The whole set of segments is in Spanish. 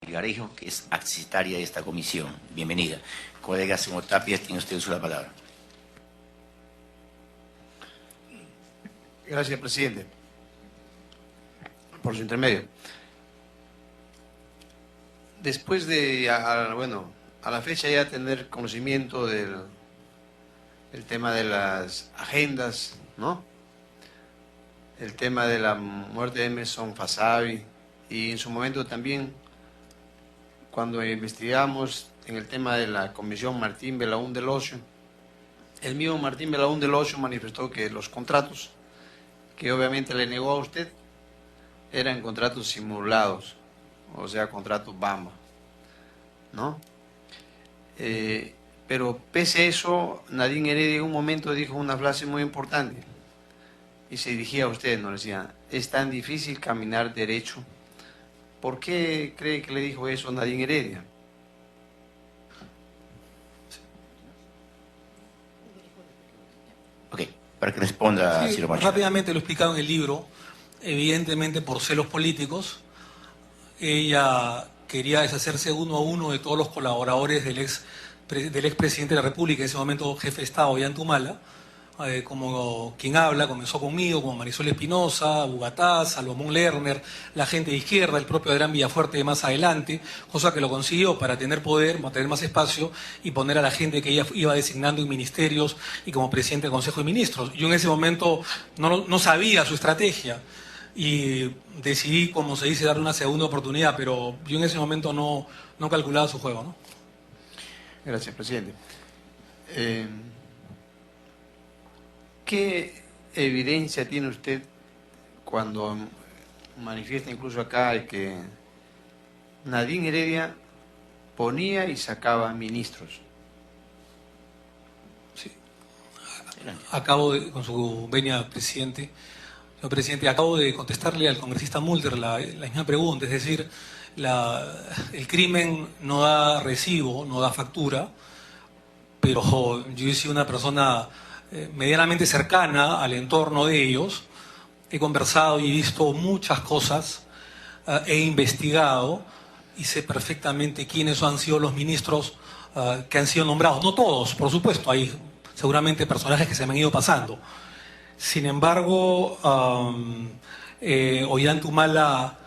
Villarejo, que es accesitaria de esta comisión. Bienvenida. Colega señor Tapia, tiene usted uso de la palabra. Gracias, presidente, por su intermedio. Después de, a la fecha ya tener conocimiento del tema de las agendas, ¿no? El tema de la muerte de Emerson Fasabi y en su momento también cuando investigamos en el tema de la comisión Martín Belaún del Ocio, el mismo Martín Belaún del Ocio manifestó que los contratos que obviamente le negó a usted eran contratos simulados, o sea, contratos Bamba, ¿no? Pero pese a eso, Nadine Heredia en un momento dijo una frase muy importante y se dirigía a usted, nos decía, es tan difícil caminar derecho. ¿Por qué cree que le dijo eso a Nadine Heredia? Ok, para que responda, Sí, señor Macho. rápidamente lo he explicado en el libro. Evidentemente, por celos políticos, ella quería deshacerse uno a uno de todos los colaboradores del expresidente de la República, en ese momento jefe de Estado, Ollantumala. Como quien habla, comenzó conmigo, como Marisol Espinosa, Bugatá, Salomón Lerner, la gente de izquierda, el propio Adrián Villafuerte más adelante, cosa que lo consiguió para tener poder, para tener más espacio y poner a la gente que ella iba designando en ministerios y como presidente del Consejo de Ministros. Yo en ese momento no sabía su estrategia y decidí, como se dice, darle una segunda oportunidad, pero yo en ese momento no calculaba su juego, ¿no? Gracias, presidente. ¿Qué evidencia tiene usted cuando manifiesta incluso acá que Nadine Heredia ponía y sacaba ministros? Sí. Acabo de, con su venia, presidente. Señor presidente, acabo de contestarle al congresista Mulder la misma pregunta, es decir, el crimen no da recibo, no da factura, pero yo he sido una persona medianamente cercana al entorno de ellos, he conversado y he visto muchas cosas, he investigado y sé perfectamente quiénes han sido los ministros que han sido nombrados. No todos, por supuesto, hay seguramente personajes que se me han ido pasando. Sin embargo, Ollantumala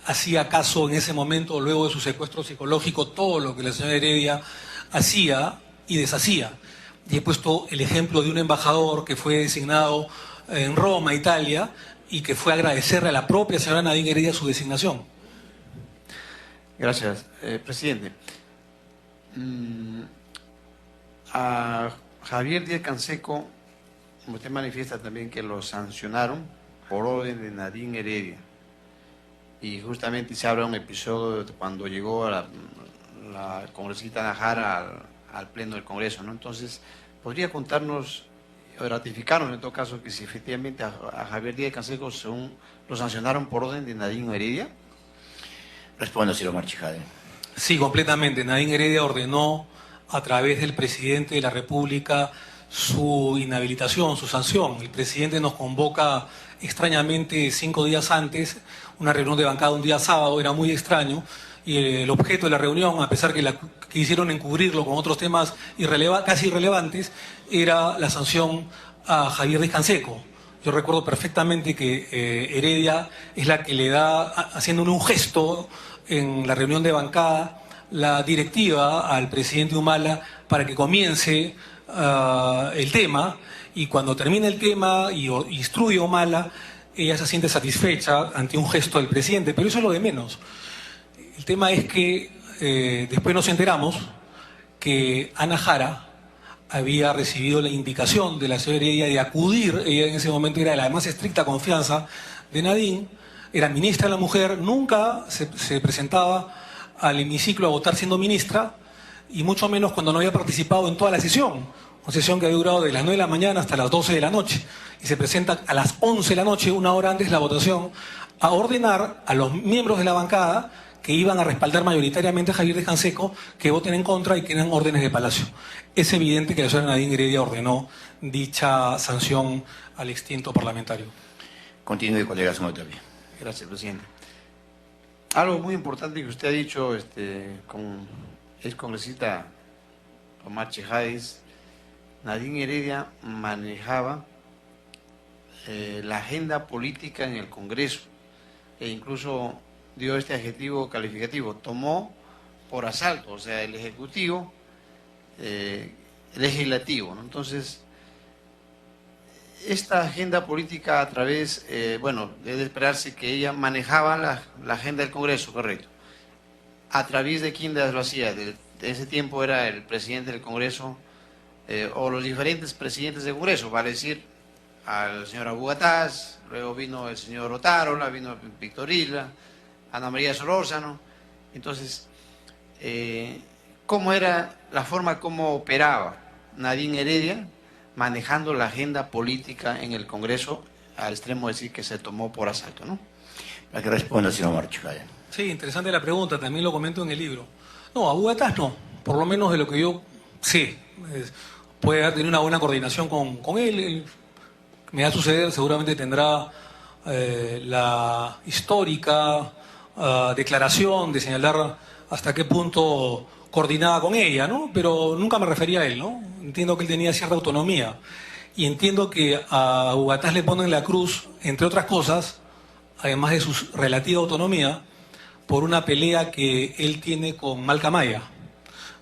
hacía caso en ese momento, luego de su secuestro psicológico, todo lo que la señora Heredia hacía y deshacía. Y he puesto el ejemplo de un embajador que fue designado en Roma, Italia, y que fue a agradecerle a la propia señora Nadine Heredia su designación. Gracias, presidente. A Javier Díaz Canseco, usted manifiesta también que lo sancionaron por orden de Nadine Heredia. Y justamente se habla un episodio de cuando llegó a la congresista Najara al Pleno del Congreso, ¿no? Entonces, ¿podría contarnos o ratificarnos en todo caso que si efectivamente a Javier Díaz Canseco lo sancionaron por orden de Nadine Heredia? Responda, señor Marchijade. Sí, completamente. Nadine Heredia ordenó a través del presidente de la República su inhabilitación, su sanción. El presidente nos convoca extrañamente 5 días antes, una reunión de bancada un día sábado, era muy extraño, y el objeto de la reunión, a pesar que quisieron encubrirlo con otros temas casi irrelevantes, era la sanción a Javier Díaz Canseco. Yo recuerdo perfectamente que Heredia es la que le da, haciéndole un gesto en la reunión de bancada, la directiva al presidente Humala para que comience el tema, y cuando termina el tema y instruye a Humala, ella se siente satisfecha ante un gesto del presidente, pero eso es lo de menos. El tema es que después nos enteramos que Ana Jara había recibido la indicación de la señora Heredia de acudir, ella en ese momento era de la más estricta confianza de Nadine, era ministra de la Mujer, nunca se presentaba al hemiciclo a votar siendo ministra, y mucho menos cuando no había participado en toda la sesión, una sesión que había durado de las 9 de la mañana hasta las 12 de la noche, y se presenta a las 11 de la noche, una hora antes de la votación, a ordenar a los miembros de la bancada que iban a respaldar mayoritariamente a Javier Díaz Canseco que voten en contra y que eran órdenes de Palacio. Es evidente que la señora Nadine Heredia ordenó dicha sanción al extinto parlamentario. Continúe, colega señor Tapia. Gracias, presidente. Algo muy importante que usted ha dicho con ex congresista Omar Chejades, Nadine Heredia manejaba la agenda política en el Congreso e incluso dio este adjetivo calificativo, tomó por asalto, o sea, el Ejecutivo, el Legislativo, ¿no? Entonces, esta agenda política a través, bueno, debe esperarse que ella manejaba la agenda del Congreso, correcto. ¿A través de quién lo hacía? De ese tiempo era el presidente del Congreso o los diferentes presidentes del Congreso, vale decir, al señor Abu Gataz, luego vino el señor Otárola, vino Víctor Isla, Ana María Solórzano. Entonces, ¿cómo era la forma como operaba Nadine Heredia manejando la agenda política en el Congreso, al extremo de decir que se tomó por asalto, ¿no? Para que responda, señor Marcho. Sí, interesante la pregunta, también lo comento en el libro. No, Abu Gataz no, por lo menos de lo que yo sé. Puede haber tenido una buena coordinación con él. Me va a suceder, seguramente tendrá la histórica declaración de señalar hasta qué punto coordinaba con ella, ¿no? Pero nunca me refería a él, ¿no? Entiendo que él tenía cierta autonomía y entiendo que a Abu Gataz le ponen la cruz, entre otras cosas, además de su relativa autonomía, por una pelea que él tiene con Malca Maya.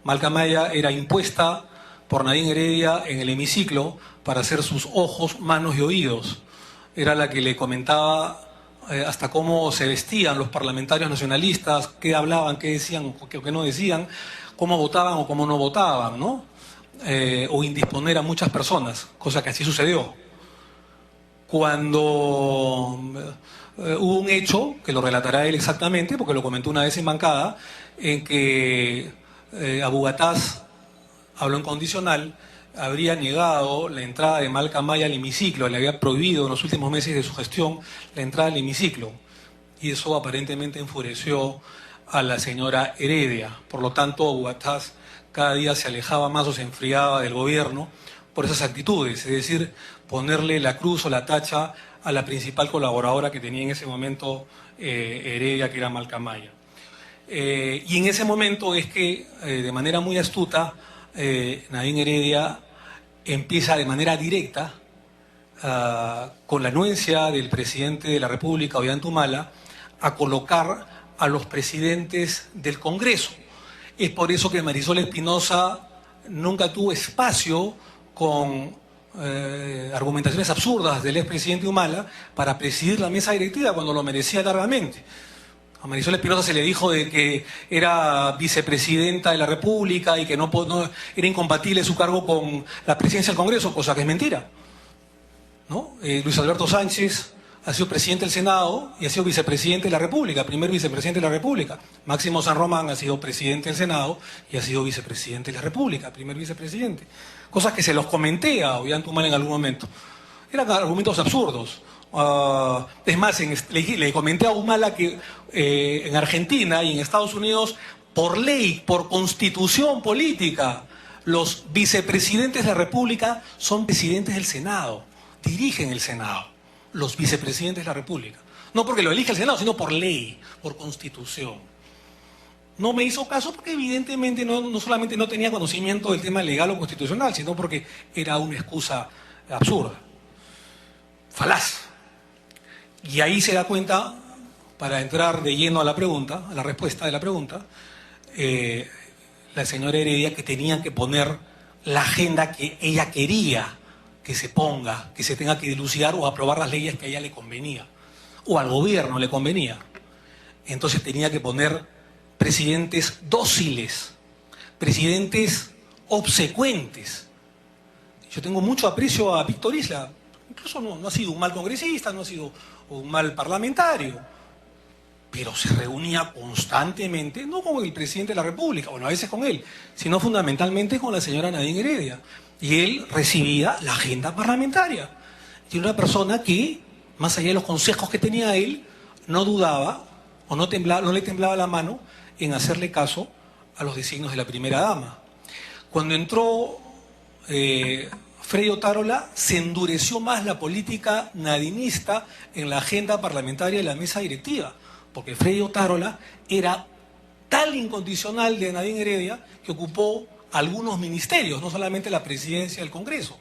Malca Maya era impuesta por Nadine Heredia en el hemiciclo para hacer sus ojos, manos y oídos. Era la que le comentaba hasta cómo se vestían los parlamentarios nacionalistas, qué hablaban, qué decían, qué no decían, cómo votaban o cómo no votaban, ¿no? O indisponer a muchas personas, cosa que así sucedió. Cuando hubo un hecho, que lo relatará él exactamente, porque lo comentó una vez en bancada, en que Abu Gataz habló en condicional, habría negado la entrada de Malca Maya al hemiciclo, le había prohibido en los últimos meses de su gestión la entrada al hemiciclo. Y eso aparentemente enfureció a la señora Heredia. Por lo tanto, Abu Gataz cada día se alejaba más o se enfriaba del gobierno por esas actitudes, es decir, ponerle la cruz o la tacha a la principal colaboradora que tenía en ese momento Heredia, que era Malca Maya. Y en ese momento es que, de manera muy astuta, Nadine Heredia empieza de manera directa, con la anuencia del presidente de la República, Ollanta, a colocar a los presidentes del Congreso. Es por eso que Marisol Espinosa nunca tuvo espacio con argumentaciones absurdas del expresidente Humala para presidir la mesa directiva cuando lo merecía largamente. A Marisol Espinosa se le dijo de que era vicepresidenta de la República y que no era incompatible su cargo con la presidencia del Congreso, cosa que es mentira, ¿no? Luis Alberto Sánchez ha sido presidente del Senado y ha sido vicepresidente de la República, primer vicepresidente de la República. Máximo San Román ha sido presidente del Senado y ha sido vicepresidente de la República, primer vicepresidente. Cosas que se los comenté a Ollanta en algún momento. Eran argumentos absurdos. Es más, le comenté a Humala que en Argentina y en Estados Unidos, por ley, por constitución política, los vicepresidentes de la República son presidentes del Senado, dirigen el Senado, los vicepresidentes de la República. No porque lo elige el Senado, sino por ley, por constitución. No me hizo caso porque evidentemente no solamente no tenía conocimiento del tema legal o constitucional, sino porque era una excusa absurda, falaz. Y ahí se da cuenta, para entrar de lleno a la pregunta, a la respuesta de la pregunta, la señora Heredia, que tenían que poner la agenda que ella quería que se ponga, que se tenga que dilucidar o aprobar las leyes que a ella le convenía, o al gobierno le convenía. Entonces tenía que poner presidentes dóciles, presidentes obsecuentes. Yo tengo mucho aprecio a Víctor Isla, incluso no ha sido un mal congresista, no ha sido un mal parlamentario, pero se reunía constantemente, no con el presidente de la República, bueno, a veces con él, sino fundamentalmente con la señora Nadine Heredia. Y él recibía la agenda parlamentaria. Y una persona que, más allá de los consejos que tenía él, no dudaba o no le temblaba la mano en hacerle caso a los designios de la primera dama. Cuando entró Freddy Otárola, se endureció más la política nadinista en la agenda parlamentaria de la mesa directiva, porque Freddy Otárola era tal incondicional de Nadine Heredia que ocupó algunos ministerios, no solamente la presidencia del Congreso.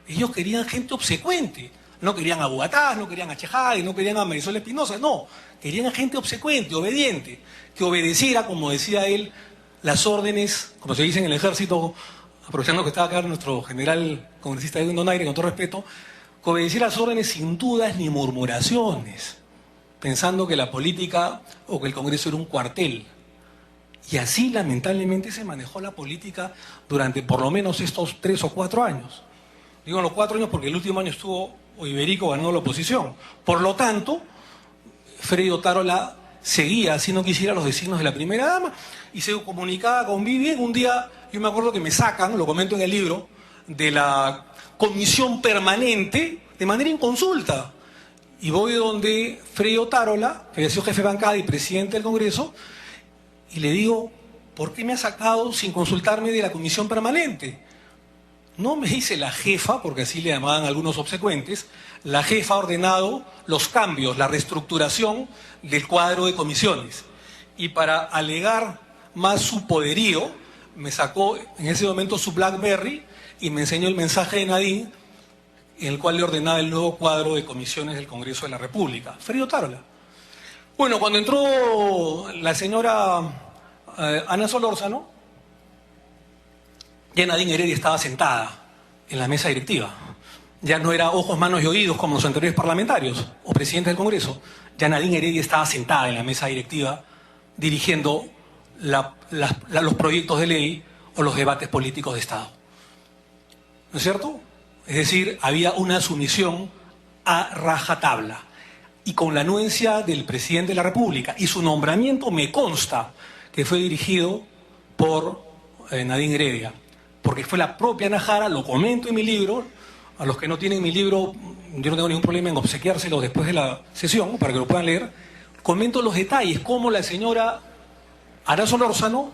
Ellos querían gente obsecuente, no querían a Bugatás, no querían a Chejade, no querían a Marisol Espinosa, no, querían a gente obsecuente, obediente, que obedeciera, como decía él, las órdenes, como se dice en el ejército, aprovechando que estaba acá nuestro general congresista Edwin Donaire, con todo respeto, que obedeciera las órdenes sin dudas ni murmuraciones, pensando que la política o que el Congreso era un cuartel. Y así lamentablemente se manejó la política durante por lo menos estos 3 o 4 años. Digo los 4 años porque el último año estuvo Iberico ganando la oposición. Por lo tanto, Freddy Otárola seguía, si no quisiera, los designios de la primera dama y se comunicaba con Vivian. Un día, yo me acuerdo que me sacan, lo comento en el libro, de la comisión permanente de manera inconsulta. Y voy donde Freddy Otárola, que había sido jefe de bancada y presidente del Congreso, y le digo, ¿por qué me ha sacado sin consultarme de la comisión permanente? No me dice la jefa, porque así le llamaban algunos obsecuentes, la jefa ha ordenado los cambios, la reestructuración del cuadro de comisiones. Y para alegar más su poderío, me sacó en ese momento su BlackBerry y me enseñó el mensaje de Nadine, en el cual le ordenaba el nuevo cuadro de comisiones del Congreso de la República. Freddy Otárola. Bueno, cuando entró la señora Ana Solórzano, ya Nadine Heredia estaba sentada en la mesa directiva. Ya no era ojos, manos y oídos como los anteriores parlamentarios o presidentes del Congreso. Ya Nadine Heredia estaba sentada en la mesa directiva dirigiendo los proyectos de ley o los debates políticos de Estado. ¿No es cierto? Es decir, había una sumisión a rajatabla. Y con la anuencia del presidente de la República y su nombramiento me consta que fue dirigido por Nadine Heredia, porque fue la propia Ana Jara, lo comento en mi libro. A los que no tienen mi libro, yo no tengo ningún problema en obsequiárselo después de la sesión, para que lo puedan leer. Comento los detalles, cómo la señora Ana Solórzano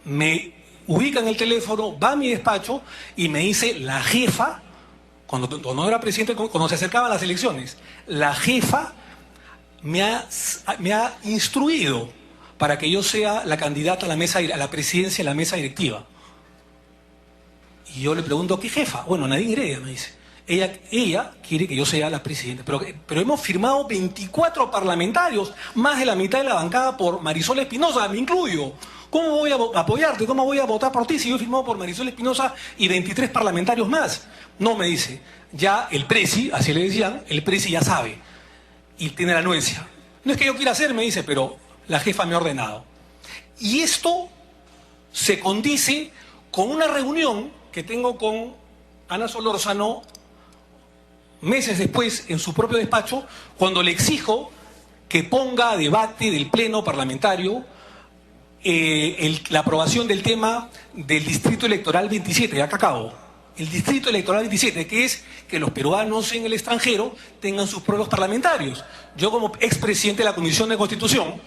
me ubica en el teléfono, va a mi despacho y me dice, la jefa, cuando no era presidente, cuando se acercaban las elecciones, la jefa me ha instruido para que yo sea la candidata a la presidencia de la mesa directiva. Y yo le pregunto, ¿qué jefa? Bueno, Nadine Heredia me dice. Ella quiere que yo sea la presidenta. Pero hemos firmado 24 parlamentarios, más de la mitad de la bancada por Marisol Espinosa, me incluyo. ¿Cómo voy a apoyarte? ¿Cómo voy a votar por ti si yo he firmado por Marisol Espinosa y 23 parlamentarios más? No, me dice. Ya el presi, así le decían, el presi ya sabe. Y tiene la anuencia. No es que yo quiera hacer, me dice, pero la jefa me ha ordenado. Y esto se condice con una reunión que tengo con Ana Solórzano meses después en su propio despacho, cuando le exijo que ponga a debate del Pleno Parlamentario la aprobación del tema del Distrito Electoral 27, de acá acabo. El Distrito Electoral 27, que es que los peruanos en el extranjero tengan sus propios parlamentarios. Yo, como expresidente de la Comisión de Constitución,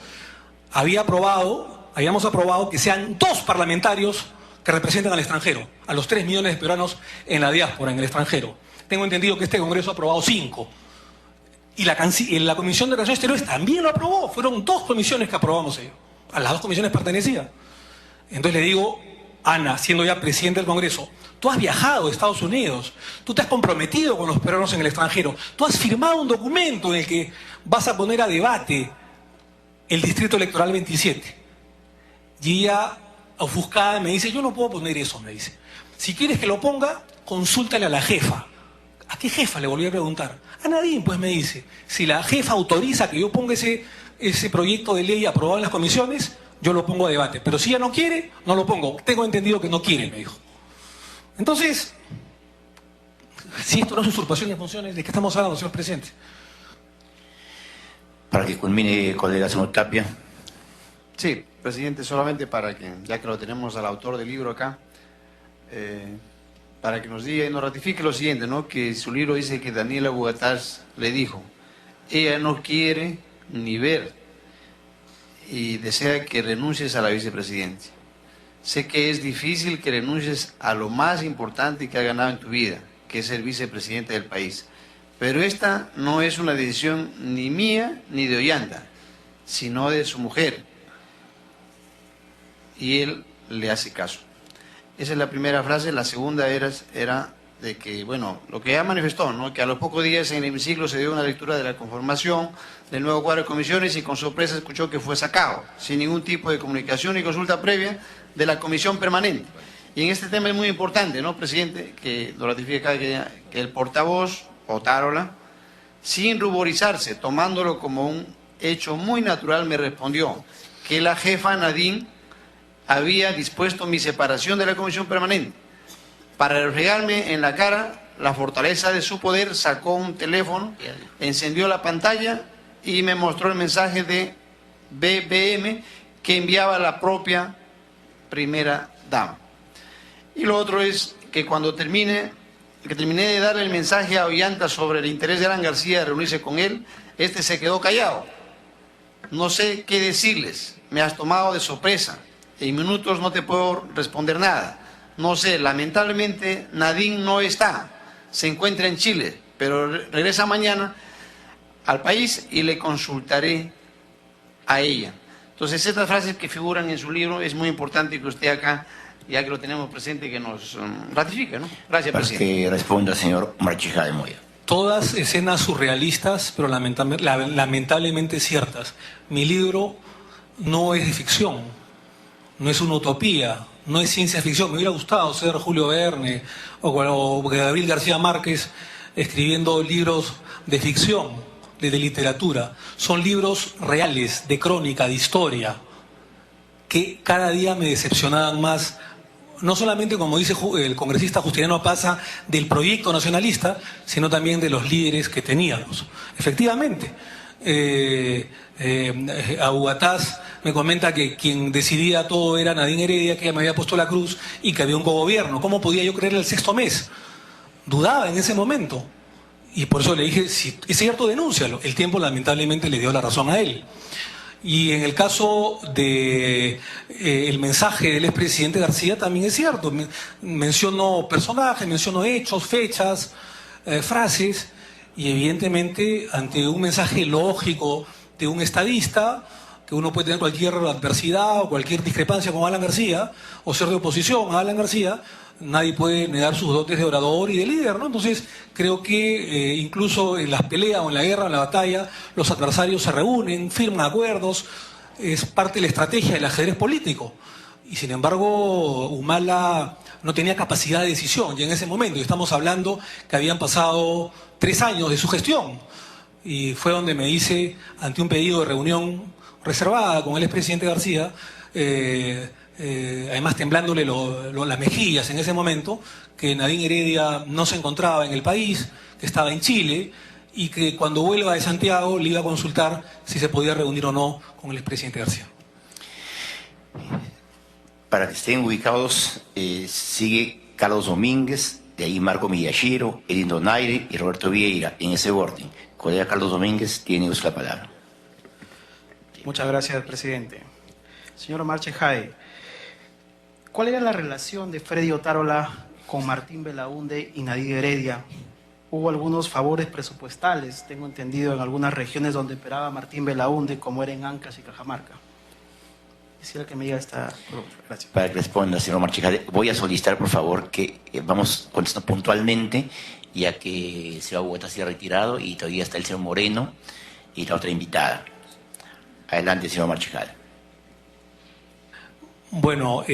habíamos aprobado que sean 2 parlamentarios que representan al extranjero, a los 3 millones de peruanos en la diáspora, en el extranjero. Tengo entendido que este Congreso ha aprobado 5. Y la Comisión de Relaciones Exteriores también lo aprobó. Fueron 2 comisiones que aprobamos ellos. A las 2 comisiones pertenecía. Entonces le digo, Ana, siendo ya presidente del Congreso, tú has viajado a Estados Unidos, tú te has comprometido con los peruanos en el extranjero, tú has firmado un documento en el que vas a poner a debate el Distrito Electoral 27. Y ella, ofuscada, me dice, yo no puedo poner eso, me dice. Si quieres que lo ponga, consúltale a la jefa. ¿A qué jefa? Le volví a preguntar. A Nadine, pues me dice. Si la jefa autoriza que yo ponga ese proyecto de ley aprobado en las comisiones, yo lo pongo a debate. Pero si ella no quiere, no lo pongo. Tengo entendido que no quiere, me dijo. Entonces, si esto no es usurpación de funciones, ¿de qué estamos hablando, señor presidente? Para que culmine, colega señor Tapia. Sí, presidente, solamente para que, ya que lo tenemos al autor del libro acá, para que nos diga y nos ratifique lo siguiente, ¿no? Que su libro dice que Daniela Bugatás le dijo, ella no quiere ni ver y desea que renuncies a la vicepresidencia. Sé que es difícil que renuncies a lo más importante que has ganado en tu vida, que es ser vicepresidente del país. Pero esta no es una decisión ni mía ni de Ollanta. sino de su mujer. Y él le hace caso. Esa es la primera frase. La segunda era de que, bueno, lo que ya manifestó, ¿no? Que a los pocos días en el hemiciclo se dio una lectura de la conformación del nuevo cuadro de comisiones y con sorpresa escuchó que fue sacado, sin ningún tipo de comunicación y consulta previa de la comisión permanente. Y en este tema es muy importante, ¿no, presidente? Que lo ratifique cada que el portavoz, Otárola, sin ruborizarse, tomándolo como un hecho muy natural, me respondió que la jefa Nadine había dispuesto mi separación de la comisión permanente. Para reflejarme en la cara la fortaleza de su poder, sacó un teléfono, encendió la pantalla y me mostró el mensaje de BBM que enviaba la propia primera dama. Y lo otro es que cuando terminé de darle el mensaje a Ollanta sobre el interés de Alan García de reunirse con él, este se quedó callado. No sé qué decirles, me has tomado de sorpresa. En minutos no te puedo responder nada. No sé, lamentablemente Nadine no está, se encuentra en Chile, pero regresa mañana al país y le consultaré a ella. Entonces, estas frases que figuran en su libro es muy importante que usted acá, ya que lo tenemos presente, que nos ratifique, ¿no? Gracias, Para presidente. que responda el señor Marchijade Moya. Todas escenas surrealistas, pero lamentablemente ciertas. Mi libro no es de ficción, no es una utopía, no es ciencia ficción. Me hubiera gustado ser Julio Verne o Gabriel García Márquez escribiendo libros de ficción, de literatura. Son libros reales, de crónica, de historia, que cada día me decepcionaban más. No solamente, como dice el congresista Justiniano Pazza, del proyecto nacionalista, sino también de los líderes que teníamos. Efectivamente, Abugataz me comenta que quien decidía todo era Nadine Heredia, que ella me había puesto la cruz y que había un cogobierno. ¿Cómo podía yo creerle el sexto mes? Dudaba en ese momento. Y por eso le dije, si es cierto, denúncialo. El tiempo lamentablemente le dio la razón a él. Y en el caso de el mensaje del expresidente García también es cierto. Menciono personajes, menciono hechos, fechas, frases, y evidentemente ante un mensaje lógico de un estadista, que uno puede tener cualquier adversidad o cualquier discrepancia con Alan García, o ser de oposición a Alan García, nadie puede negar sus dotes de orador y de líder, ¿no? Entonces, creo que incluso en las peleas o en la guerra o en la batalla, los adversarios se reúnen, firman acuerdos, es parte de la estrategia del ajedrez político. Y sin embargo, Humala no tenía capacidad de decisión ya en ese momento. Y estamos hablando que habían pasado 3 años de su gestión. Y fue donde me dice, ante un pedido de reunión reservada con el expresidente García, además temblándole las mejillas en ese momento, que Nadine Heredia no se encontraba en el país, que estaba en Chile, y que cuando vuelva de Santiago le iba a consultar si se podía reunir o no con el expresidente García. Para que estén ubicados, sigue Carlos Domínguez, de ahí Marco Miyashiro, Edin Donaire y Roberto Vieira, en ese orden. Colega Carlos Domínguez, tiene usted la palabra. Muchas gracias, presidente. Señor Marchijade, ¿cuál era la relación de Freddy Otárola con Martín Belaúnde y Nadine Heredia? Hubo algunos favores presupuestales, tengo entendido, en algunas regiones donde operaba Martín Belaúnde, como era en Ancash y Cajamarca. Quisiera que me diga esta... Gracias. Para que responda, señor Marchijade, voy a solicitar, por favor, que vamos contestando puntualmente, ya que el señor Bogotá se ha retirado y todavía está el señor Moreno y la otra invitada. Adelante, señor Marchijade. Bueno,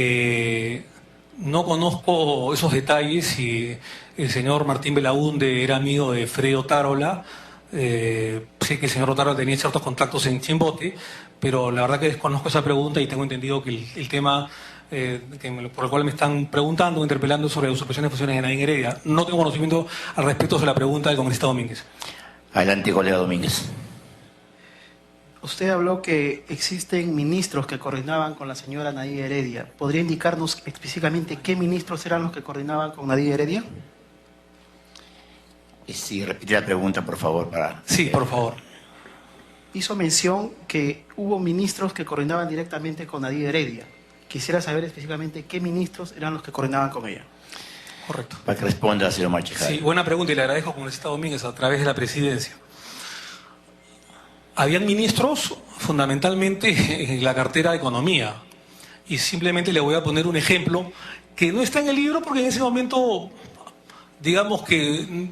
no conozco esos detalles. Si el señor Martín Belaúnde era amigo de Freddy Otárola, sé que el señor Otárola tenía ciertos contactos en Chimbote, pero la verdad que desconozco esa pregunta y tengo entendido que el tema por el cual me están preguntando o interpelando sobre la usurpación de funciones de Nadine Heredia, no tengo conocimiento al respecto sobre la pregunta del congresista Domínguez. Adelante, colega Domínguez. Usted habló que existen ministros que coordinaban con la señora Nadine Heredia. ¿Podría indicarnos específicamente qué ministros eran los que coordinaban con Nadine Heredia? Sí, repite la pregunta, por favor. Sí, por favor. Hizo mención que hubo ministros que coordinaban directamente con Nadine Heredia. Quisiera saber específicamente qué ministros eran los que coordinaban con ella. Correcto. Para que responda, señor Marchijade. Sí, buena pregunta y le agradezco, congresista Domínguez, a través de la presidencia. Habían ministros fundamentalmente en la cartera de Economía. Y simplemente le voy a poner un ejemplo que no está en el libro porque en ese momento, digamos que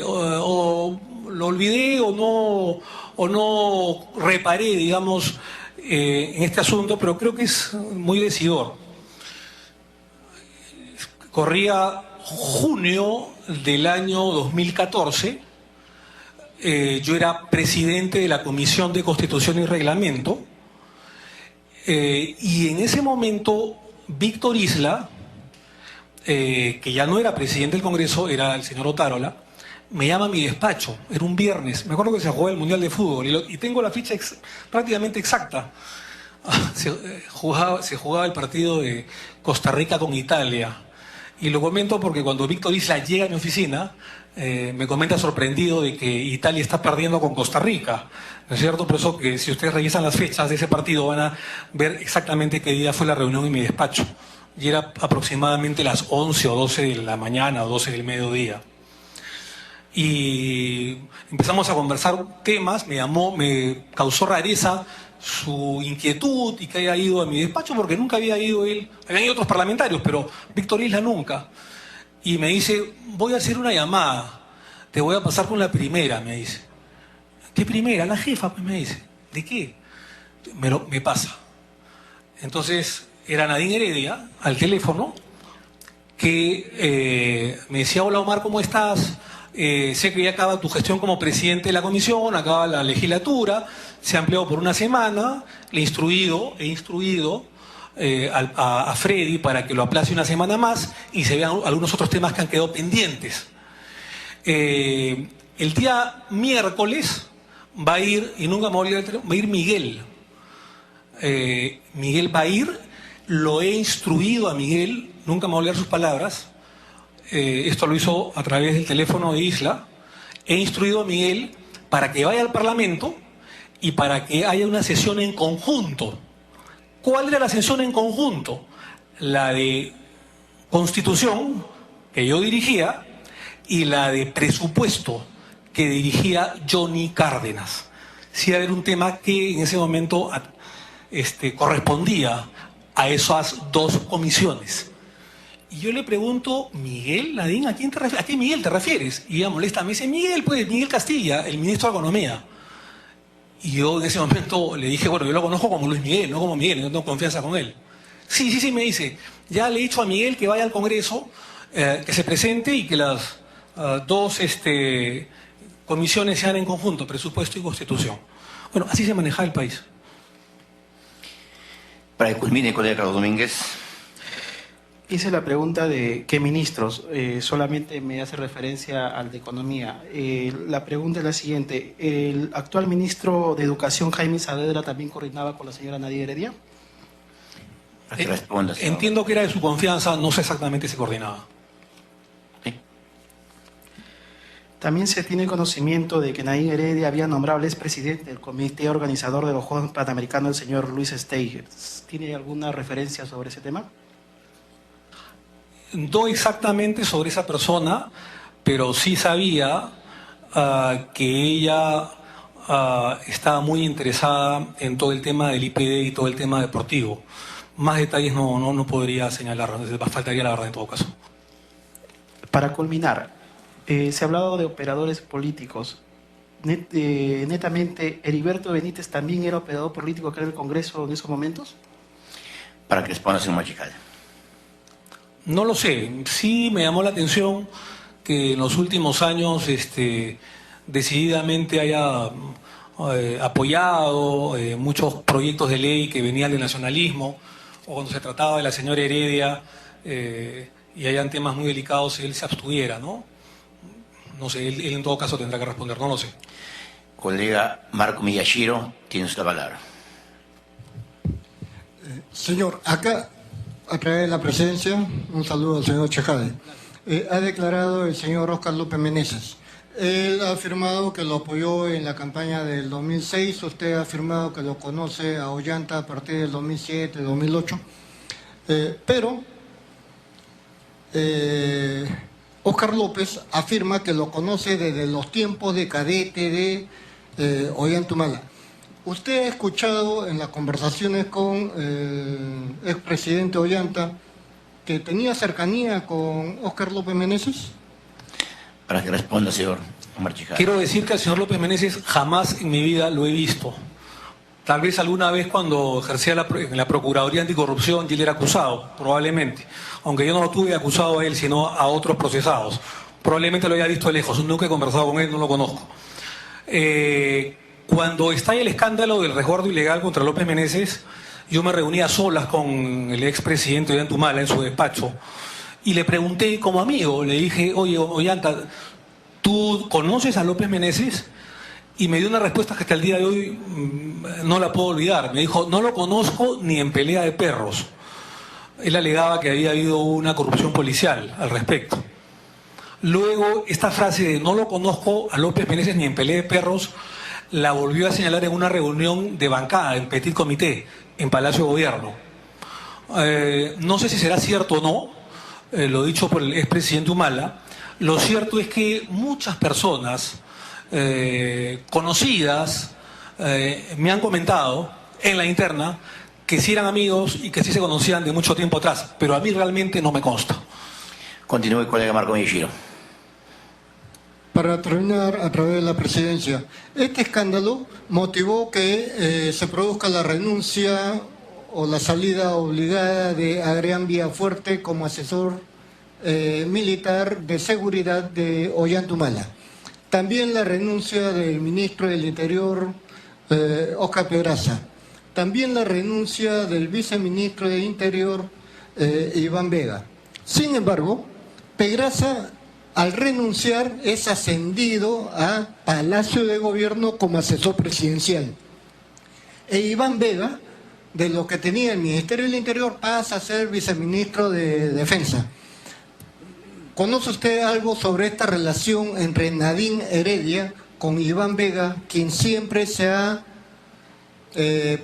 o lo olvidé o no reparé, digamos, en este asunto, pero creo que es muy decidor. Corría junio del año 2014, yo era presidente de la Comisión de Constitución y Reglamento, y en ese momento Víctor Isla, que ya no era presidente del Congreso, era el señor Otárola, me llama a mi despacho, era un viernes, me acuerdo que se jugaba el Mundial de Fútbol, y tengo la ficha prácticamente exacta. Se jugaba el partido de Costa Rica con Italia. Y lo comento porque cuando Víctor Isla llega a mi oficina, me comenta sorprendido de que Italia está perdiendo con Costa Rica, ¿no es cierto? Por eso que si ustedes revisan las fechas de ese partido van a ver exactamente qué día fue la reunión en mi despacho. Y era aproximadamente las 11 o 12 de la mañana o 12 del mediodía. Y empezamos a conversar temas, me causó rareza su inquietud y que haya ido a mi despacho porque nunca había ido él, habían ido otros parlamentarios, pero Víctor Isla nunca. Y me dice, voy a hacer una llamada, te voy a pasar con la primera, me dice. ¿Qué primera? La jefa, pues me dice. ¿De qué? Me pasa. Entonces era Nadine Heredia al teléfono que me decía, hola Omar, ¿cómo estás? Sé que ya acaba tu gestión como presidente de la comisión, acaba la legislatura, se ha ampliado por una semana, he instruido a Freddy para que lo aplace una semana más y se vean algunos otros temas que han quedado pendientes. El día miércoles va a ir, y nunca me voy a olvidar, va a ir Miguel. Miguel va a ir, lo he instruido a Miguel, nunca me voy a olvidar sus palabras. Esto lo hizo a través del teléfono de Isla. He instruido a Miguel para que vaya al Parlamento y para que haya una sesión en conjunto. ¿Cuál era la sesión en conjunto? La de Constitución, que yo dirigía, y la de Presupuesto, que dirigía Johnny Cárdenas. Sí, iba a haber un tema que en ese momento correspondía a esas dos comisiones. Y yo le pregunto, Miguel, Nadine, ¿a qué Miguel te refieres? Y ella molesta, me dice, Miguel, pues, Miguel Castilla, el ministro de Economía. Y yo en ese momento le dije, bueno, yo lo conozco como Luis Miguel, no como Miguel, no tengo confianza con él. Sí, me dice, ya le he dicho a Miguel que vaya al Congreso, que se presente y que las dos comisiones sean en conjunto, Presupuesto y Constitución. Bueno, así se maneja el país. Para que culmine, colega Carlos Domínguez. Hice la pregunta de qué ministros, solamente me hace referencia al de Economía. La pregunta es la siguiente, ¿el actual ministro de Educación, Jaime Saavedra, también coordinaba con la señora Nadine Heredia? Entiendo que era de su confianza, no sé exactamente si coordinaba. ¿Sí? También se tiene conocimiento de que Nadine Heredia había nombrado al expresidente del comité organizador de los Juegos Panamericanos, el señor Luis Steigers. ¿Tiene alguna referencia sobre ese tema? No exactamente sobre esa persona, pero sí sabía que ella estaba muy interesada en todo el tema del IPD y todo el tema deportivo. Más detalles no podría señalar, faltaría la verdad en todo caso. Para culminar, se ha hablado de operadores políticos. Netamente, ¿Heriberto Benítez también era operador político acá en el Congreso en esos momentos? Para que responda, señor Machical. No lo sé. Sí me llamó la atención que en los últimos años decididamente haya apoyado muchos proyectos de ley que venían del nacionalismo, o cuando se trataba de la señora Heredia y hayan temas muy delicados, él se abstuviera, ¿no? No sé, él en todo caso tendrá que responder, no lo sé. Colega Marco Miyashiro, tiene usted la palabra. Señor, acá, a través de la presidencia, un saludo al señor Chejade. Ha declarado el señor Óscar López Meneses. Él ha afirmado que lo apoyó en la campaña del 2006, usted ha afirmado que lo conoce a Ollanta a partir del 2007, 2008, pero Óscar López afirma que lo conoce desde los tiempos de cadete Ollantumala. ¿Usted ha escuchado en las conversaciones con el expresidente Ollanta que tenía cercanía con Óscar López Meneses? Para que responda, señor Omar Chejade. Quiero decir que al señor López Meneses jamás en mi vida lo he visto. Tal vez alguna vez cuando ejercía en la Procuraduría Anticorrupción y él era acusado, probablemente. Aunque yo no lo tuve acusado a él, sino a otros procesados. Probablemente lo haya visto de lejos, nunca he conversado con él, no lo conozco. Cuando estalla el escándalo del resguardo ilegal contra López Meneses, yo me reuní a solas con el expresidente Ollantumala en su despacho y le pregunté como amigo, le dije, oye, Ollanta, ¿tú conoces a López Meneses? Y me dio una respuesta que hasta el día de hoy no la puedo olvidar. Me dijo, no lo conozco ni en pelea de perros. Él alegaba que había habido una corrupción policial al respecto. Luego, esta frase de no lo conozco a López Meneses ni en pelea de perros, la volvió a señalar en una reunión de bancada, en Petit Comité, en Palacio de Gobierno. No sé si será cierto o no, lo dicho por el expresidente Humala. Lo cierto es que muchas personas conocidas me han comentado en la interna que sí eran amigos y que sí se conocían de mucho tiempo atrás, pero a mí realmente no me consta. Continúe, colega Marco Miyashiro. Para terminar, a través de la presidencia, este escándalo motivó que se produzca la renuncia o la salida obligada de Adrián Villafuerte como asesor militar de seguridad de Ollantumala. También la renuncia del ministro del Interior, Óscar Pedraza. También la renuncia del viceministro del Interior, Iván Vega. Sin embargo, Pedraza, al renunciar, es ascendido a Palacio de Gobierno como asesor presidencial. E Iván Vega, de lo que tenía el Ministerio del Interior, pasa a ser viceministro de Defensa. ¿Conoce usted algo sobre esta relación entre Nadine Heredia con Iván Vega, quien siempre se ha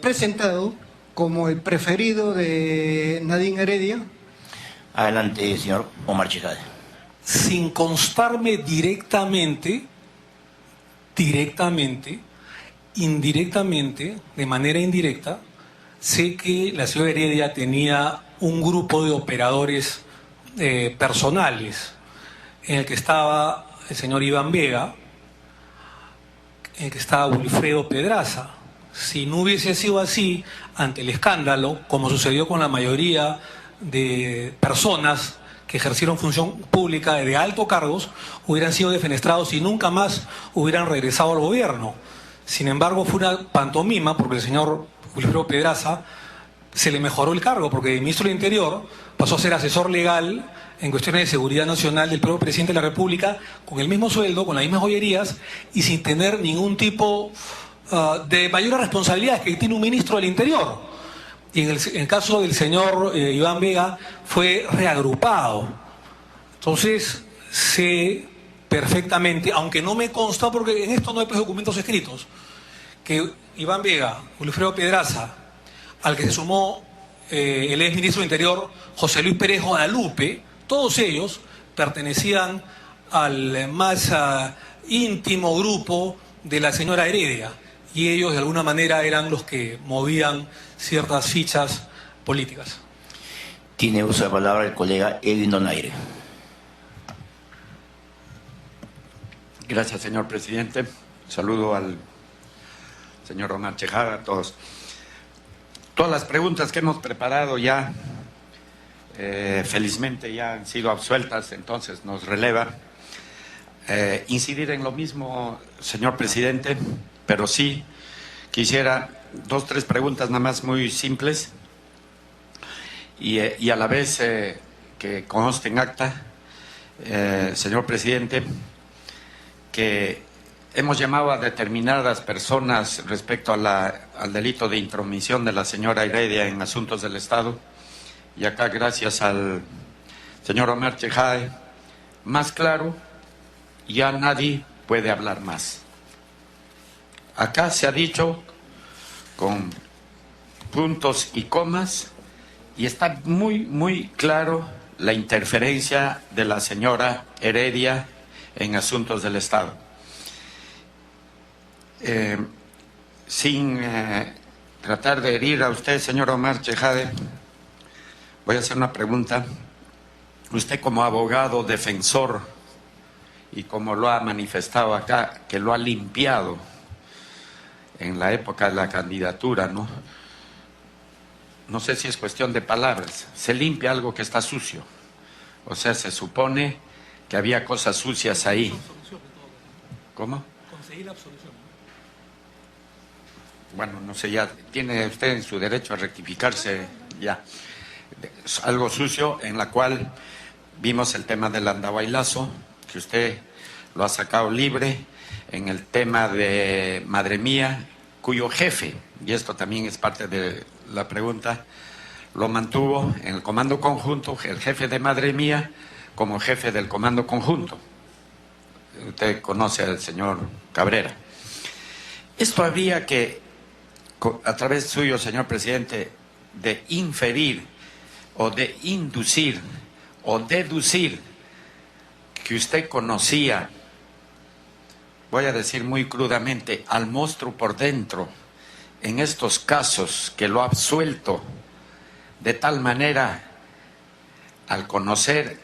presentado como el preferido de Nadine Heredia? Adelante, señor Omar Chejade. Sin constarme directamente, indirectamente, de manera indirecta, sé que la señora Heredia tenía un grupo de operadores personales, en el que estaba el señor Iván Vega, en el que estaba Wilfredo Pedraza. Si no hubiese sido así, ante el escándalo, como sucedió con la mayoría de personas que ejercieron función pública de altos cargos, hubieran sido defenestrados y nunca más hubieran regresado al gobierno. Sin embargo, fue una pantomima, porque el señor Wilfredo Pedraza se le mejoró el cargo, porque el ministro del Interior pasó a ser asesor legal en cuestiones de seguridad nacional del propio presidente de la República, con el mismo sueldo, con las mismas joyerías y sin tener ningún tipo de mayores responsabilidades que tiene un ministro del Interior. Y en el caso del señor Iván Vega fue reagrupado. Entonces, sé perfectamente, aunque no me consta, porque en esto no hay pues documentos escritos, que Iván Vega, Wilfredo Pedraza, al que se sumó el ex ministro del Interior, José Luis Pérez Guadalupe, todos ellos pertenecían al más íntimo grupo de la señora Heredia, y ellos de alguna manera eran los que movían ciertas fichas políticas. Tiene uso de palabra el colega Edwin Donaire. Gracias, señor presidente. Saludo al señor Omar Chejade, a todos. Todas las preguntas que hemos preparado ya, felizmente ya han sido absueltas, entonces nos releva incidir en lo mismo, señor presidente, pero sí quisiera 2 o 3 preguntas nada más muy simples y a la vez que conste en acta, señor presidente, que hemos llamado a determinadas personas respecto al delito de intromisión de la señora Heredia en asuntos del Estado, y acá gracias al señor Omar Chejade, más claro, ya nadie puede hablar más. Acá se ha dicho con puntos y comas y está muy, muy claro la interferencia de la señora Heredia en asuntos del Estado. sin tratar de herir a usted, señor Omar Chejade, voy a hacer una pregunta. Usted como abogado defensor, y como lo ha manifestado acá, que lo ha limpiado en la época de la candidatura, ¿no? No sé si es cuestión de palabras, se limpia algo que está sucio. O sea, se supone que había cosas sucias ahí. ¿Cómo? Conseguir la absolución. Bueno, no sé, ya tiene usted en su derecho a rectificarse ya. Algo sucio en la cual vimos el tema del Andahuaylazo, que usted lo ha sacado libre, en el tema de Madre Mía, cuyo jefe, y esto también es parte de la pregunta, lo mantuvo en el comando conjunto, el jefe de Madre Mía, como jefe del comando conjunto. Usted conoce al señor Cabrera. Esto habría que, a través suyo, señor presidente, de inferir o de inducir o deducir que usted conocía, voy a decir muy crudamente, al monstruo por dentro, en estos casos que lo ha absuelto, de tal manera, al conocer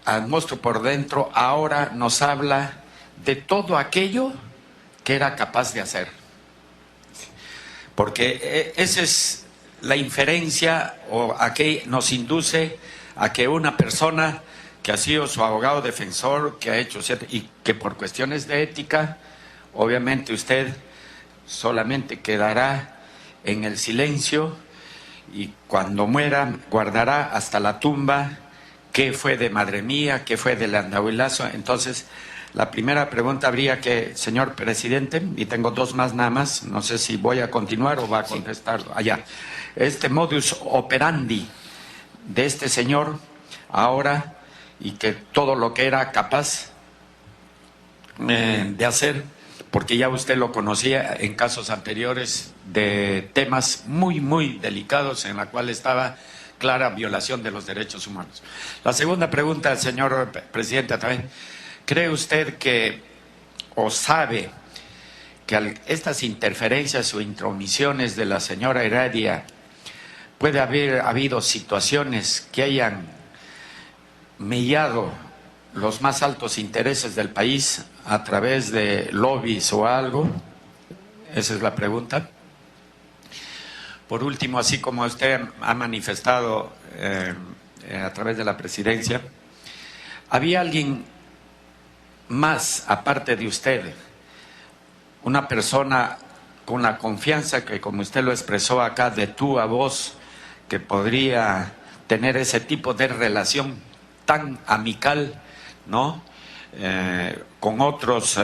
al monstruo por dentro, ahora nos habla de todo aquello que era capaz de hacer. Porque esa es la inferencia o a que nos induce a que una persona que ha sido su abogado defensor, que ha hecho y que por cuestiones de ética, obviamente usted solamente quedará en el silencio y cuando muera guardará hasta la tumba qué fue de Madre Mía, qué fue del Andahuaylazo. Entonces, la primera pregunta habría que, señor presidente, y tengo dos más nada más, no sé si voy a continuar o va a contestar allá. Este modus operandi de este señor ahora, y que todo lo que era capaz de hacer, porque ya usted lo conocía en casos anteriores de temas muy, muy delicados en la cual estaba clara violación de los derechos humanos. La segunda pregunta, señor presidente, también, ¿cree usted que o sabe que estas interferencias o intromisiones de la señora Heredia puede haber habido situaciones que hayan mellado los más altos intereses del país a través de lobbies o algo? Esa es la pregunta. Por último, así como usted ha manifestado a través de la presidencia, ¿había alguien más aparte de usted, una persona con la confianza que, como usted lo expresó acá, de tú a vos, que podría tener ese tipo de relación tan amical, ¿no? Con otros,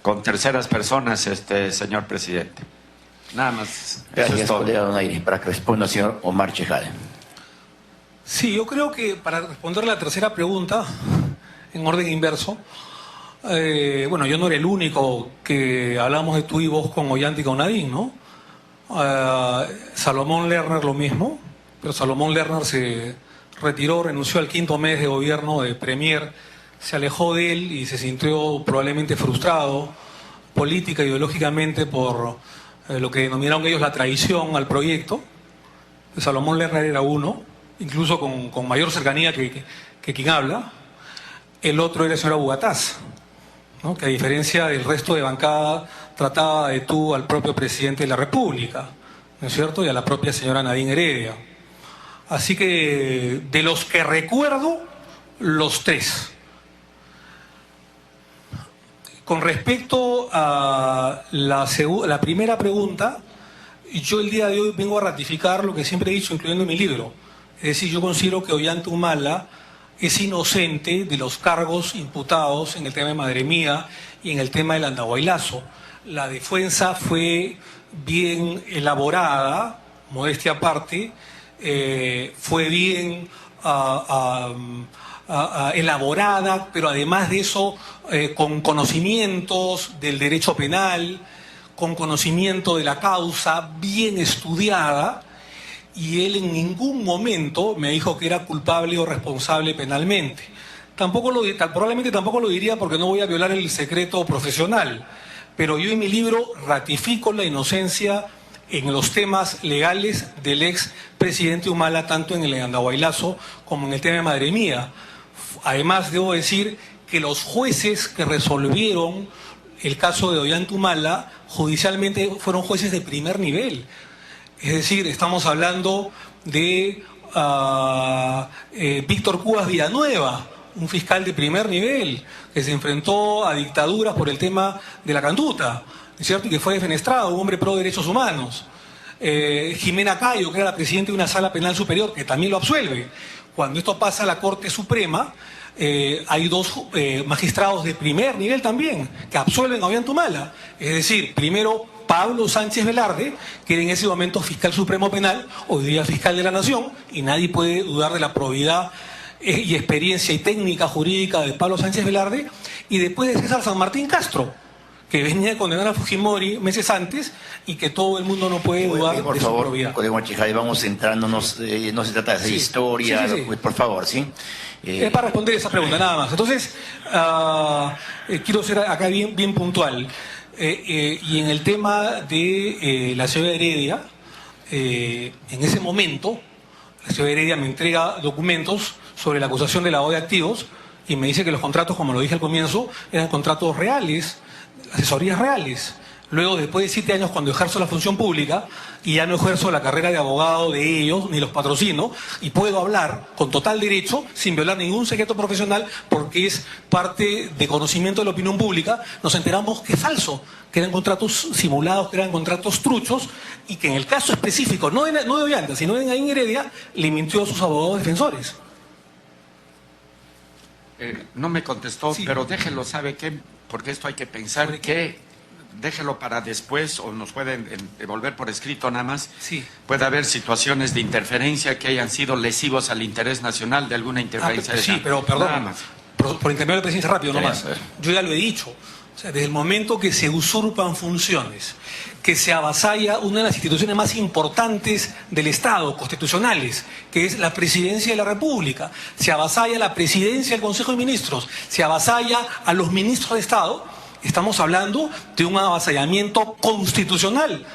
con terceras personas, señor presidente? Nada más. Gracias, colega Donaire. Para que responda el señor Omar Chejade. Sí, yo creo que para responder la tercera pregunta, en orden inverso, bueno, yo no era el único que hablamos de tú y vos con Ollanta y con Nadine, ¿no? Salomón Lerner lo mismo, pero Salomón Lerner se retiró, renunció al 5.º mes de gobierno de Premier, se alejó de él y se sintió probablemente frustrado política, ideológicamente, por lo que denominaron ellos la traición al proyecto. Salomón Lerner era uno, incluso con mayor cercanía que quien habla. El otro era el señor Abugataz, ¿no? Que a diferencia del resto de bancada trataba de tú al propio presidente de la República, ¿no es cierto? Y a la propia señora Nadine Heredia. Así que de los que recuerdo, los tres. Con respecto a la primera pregunta, yo el día de hoy vengo a ratificar lo que siempre he dicho, incluyendo en mi libro. Es decir, yo considero que Ollanta Humala es inocente de los cargos imputados en el tema de Madre Mía y en el tema del Andahuaylazo. La defensa fue bien elaborada, modestia aparte, fue bien elaborada, pero además de eso, con conocimientos del derecho penal, con conocimiento de la causa, bien estudiada, y él en ningún momento me dijo que era culpable o responsable penalmente. Probablemente tampoco lo diría porque no voy a violar el secreto profesional, pero yo en mi libro ratifico la inocencia en los temas legales del ex presidente Humala, tanto en el Andahuaylazo como en el tema de Madre Mía. Además, debo decir que los jueces que resolvieron el caso de Ollanta Humala judicialmente fueron jueces de primer nivel. Es decir, estamos hablando de Víctor Cubas Villanueva, un fiscal de primer nivel, que se enfrentó a dictaduras por el tema de la canduta, ¿cierto? Y que fue defenestrado, un hombre pro derechos humanos. Jimena Cayo, que era la presidenta de una sala penal superior, que también lo absuelve. Cuando esto pasa a la Corte Suprema, hay dos magistrados de primer nivel también, que absuelven a Ollanta Humala. Es decir, primero Pablo Sánchez Velarde, que era en ese momento fiscal supremo penal, hoy día fiscal de la Nación, y nadie puede dudar de la probidad y experiencia y técnica jurídica de Pablo Sánchez Velarde, y después de César San Martín Castro, que venía a condenar a Fujimori meses antes y que todo el mundo no puede dudar de su probidad. Colega Mochejade, vamos centrándonos, no se trata de hacer historia, pues, por favor, ¿sí? Es para responder esa pregunta, nada más. Entonces, quiero ser acá bien puntual. Y en el tema de la señora Heredia, en ese momento, la señora Heredia me entrega documentos sobre la acusación de lavado de activos y me dice que los contratos, como lo dije al comienzo, eran contratos reales, asesorías reales. Luego, después de 7 años, cuando ejerzo la función pública y ya no ejerzo la carrera de abogado de ellos, ni los patrocino, y puedo hablar con total derecho, sin violar ningún secreto profesional, porque es parte de conocimiento de la opinión pública, nos enteramos que es falso, que eran contratos simulados, que eran contratos truchos, y que en el caso específico, no de Ollanta, sino de Nadine Heredia, le mintió a sus abogados defensores. No me contestó, Sí. pero déjelo, ¿sabe qué? Porque esto hay que pensar que... Déjelo para después o nos pueden devolver por escrito nada más. Sí. Puede haber situaciones de interferencia que hayan sido lesivos al interés nacional de alguna interferencia. Sí, pero perdón, Nada más. por intermedio de la presidencia rápido nomás. A ver. Yo ya lo he dicho. O sea, desde el momento que se usurpan funciones, que se avasalla una de las instituciones más importantes del Estado, constitucionales, que es la Presidencia de la República, se avasalla la Presidencia del Consejo de Ministros, se avasalla a los ministros de Estado, estamos hablando de un avasallamiento constitucional,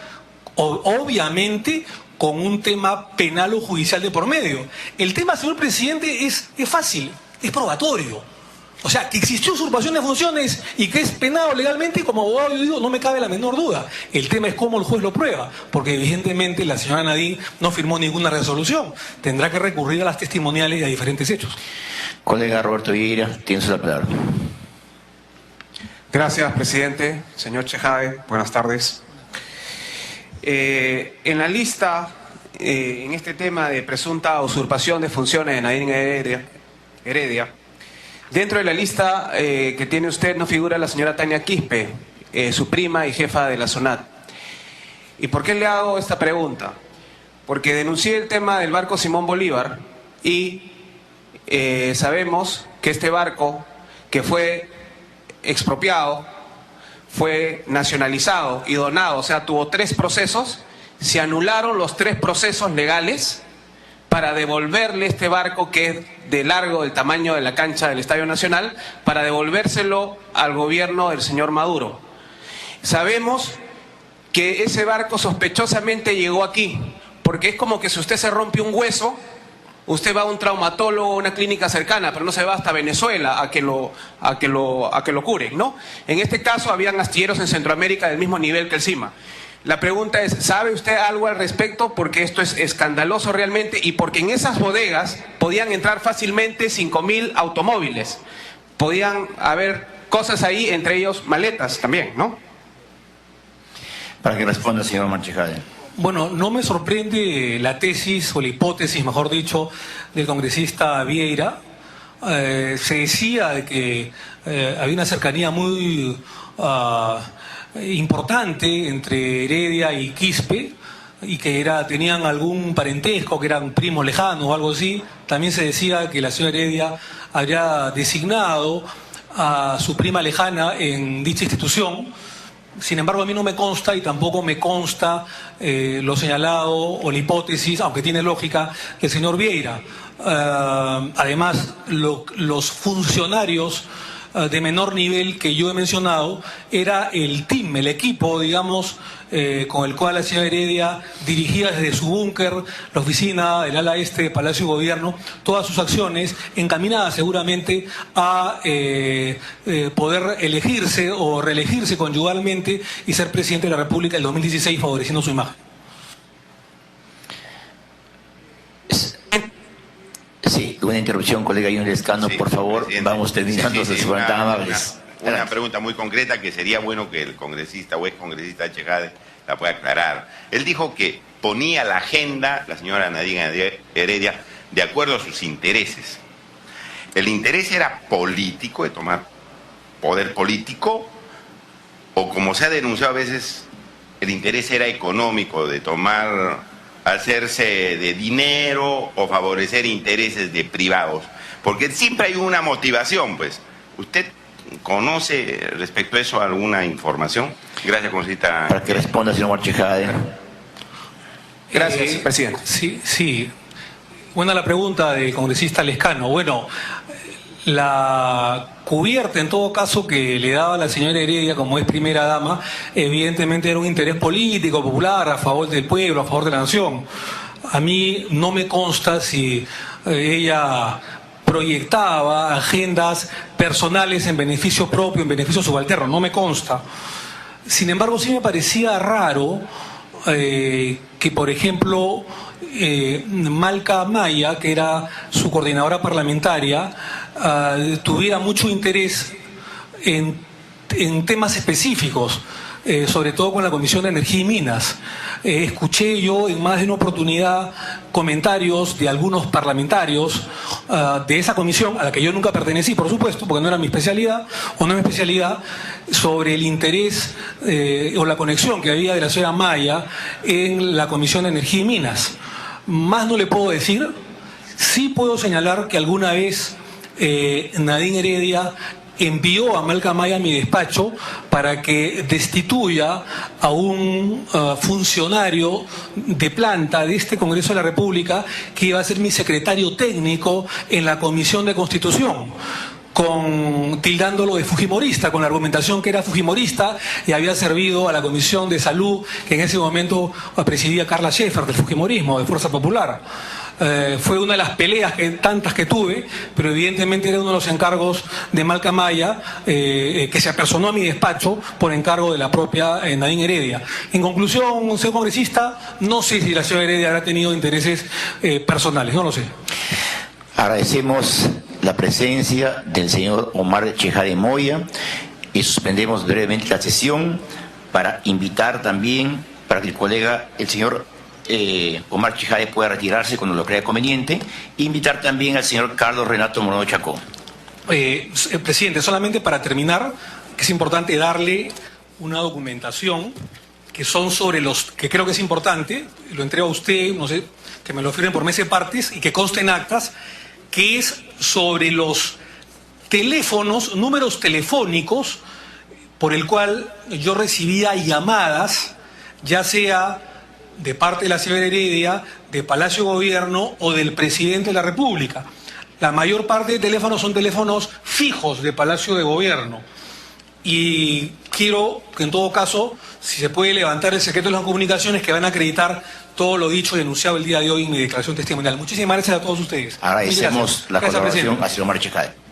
obviamente con un tema penal o judicial de por medio. El tema, señor presidente, es fácil, es probatorio. O sea, que existió usurpación de funciones y que es penado legalmente, como abogado yo digo, no me cabe la menor duda. El tema es cómo el juez lo prueba, porque evidentemente la señora Nadine no firmó ninguna resolución. Tendrá que recurrir a las testimoniales y a diferentes hechos. Colega Roberto Vieira, tienes la palabra. Gracias, presidente. Señor Chejade, buenas tardes. En la lista, en este tema de presunta usurpación de funciones de Nadine Heredia, dentro de la lista que tiene usted no figura la señora Tania Quispe, su prima y jefa de la SUNAT. ¿Y por qué le hago esta pregunta? Porque denuncié el tema del barco Simón Bolívar y sabemos que este barco, que fue expropiado, fue nacionalizado y donado, o sea, tuvo 3 procesos, se anularon los 3 procesos legales para devolverle este barco, que es de largo del tamaño de la cancha del Estadio Nacional, para devolvérselo al gobierno del señor Maduro. Sabemos que ese barco sospechosamente llegó aquí, porque es como que si usted se rompe un hueso, usted va a un traumatólogo a una clínica cercana, pero no se va hasta Venezuela a que lo curen, ¿no? En este caso habían astilleros en Centroamérica del mismo nivel que el CIMA. La pregunta es, ¿sabe usted algo al respecto? Porque esto es escandaloso realmente, y porque en esas bodegas podían entrar fácilmente 5.000 automóviles. Podían haber cosas ahí, entre ellos maletas también, ¿no? Para que responda, señor Mochejade. Bueno, no me sorprende la tesis o la hipótesis, mejor dicho, del congresista Vieira. Se decía de que había una cercanía muy importante entre Heredia y Quispe y que tenían algún parentesco, que eran primos lejanos o algo así. También se decía que la señora Heredia había designado a su prima lejana en dicha institución. Sin embargo, a mí no me consta y tampoco me consta lo señalado o la hipótesis, aunque tiene lógica, del señor Vieira. Además, los funcionarios de menor nivel que yo he mencionado era el team, el equipo, digamos, con el cual la señora Heredia dirigía desde su búnker, la oficina del ala este de Palacio de Gobierno, todas sus acciones encaminadas seguramente a poder elegirse o reelegirse conyugalmente y ser presidente de la República en 2016, favoreciendo su imagen. Sí, una interrupción, colega Junior Lescano, Sí, por favor, presidente. vamos terminando, Sí, si fueran tan amables. Una pregunta muy concreta que sería bueno que el congresista o ex congresista Chejade la pueda aclarar. Él dijo que ponía la agenda, la señora Nadine Heredia, de acuerdo a sus intereses. ¿El interés era político, de tomar poder político? O como se ha denunciado a veces, el interés era económico, de hacerse de dinero o favorecer intereses de privados? Porque siempre hay una motivación, pues. ¿Usted conoce respecto a eso alguna información? Gracias, congresista. Para que responda, señor Marchejade. Gracias, presidente. Sí. Buena la pregunta del congresista Lescano. Bueno, la cubierta, en todo caso, que le daba la señora Heredia como es primera dama, evidentemente era un interés político, popular, a favor del pueblo, a favor de la nación. A mí no me consta si ella proyectaba agendas personales en beneficio propio, en beneficio subalterno, no me consta. Sin embargo, sí me parecía raro que, por ejemplo, Malca Maya, que era su coordinadora parlamentaria, tuviera mucho interés en temas específicos, sobre todo con la Comisión de Energía y Minas. Escuché yo en más de una oportunidad comentarios de algunos parlamentarios de esa comisión, a la que yo nunca pertenecí, por supuesto, porque no era mi especialidad, o no es mi especialidad, sobre el interés o la conexión que había de la señora Maya en la Comisión de Energía y Minas. Más no le puedo decir. Sí puedo señalar que alguna vez Nadine Heredia envió a Malca Maya a mi despacho para que destituya a un funcionario de planta de este Congreso de la República que iba a ser mi secretario técnico en la Comisión de Constitución, tildándolo de fujimorista, con la argumentación que era fujimorista y había servido a la Comisión de Salud que en ese momento presidía Carla Scheffer, del fujimorismo, de Fuerza Popular. Fue una de las peleas tantas que tuve, pero evidentemente era uno de los encargos de Malca Maya, que se apersonó a mi despacho por encargo de la propia Nadine Heredia. En conclusión, señor congresista, no sé si la señora Heredia habrá tenido intereses personales, no lo sé. Agradecemos la presencia del señor Omar Chejade Moya y suspendemos brevemente la sesión para invitar también, para que el colega, el señor Omar Chejade pueda retirarse cuando lo crea conveniente, e invitar también al señor Carlos Renato Moreno Chacón. Presidente, solamente para terminar, que es importante darle una documentación que son sobre los, que creo que es importante, lo entrego a usted, no sé, que me lo firmen por mes de partes y que conste en actas, que es sobre los teléfonos, números telefónicos por el cual yo recibía llamadas, ya sea de parte de la señora Heredia, de Palacio de Gobierno o del presidente de la República. La mayor parte de teléfonos son teléfonos fijos de Palacio de Gobierno. Y quiero que en todo caso, si se puede levantar el secreto de las comunicaciones, que van a acreditar todo lo dicho y denunciado el día de hoy en mi declaración testimonial. Muchísimas gracias a todos ustedes. Agradecemos la Gracias, colaboración presidente. al señor Omar Chejade.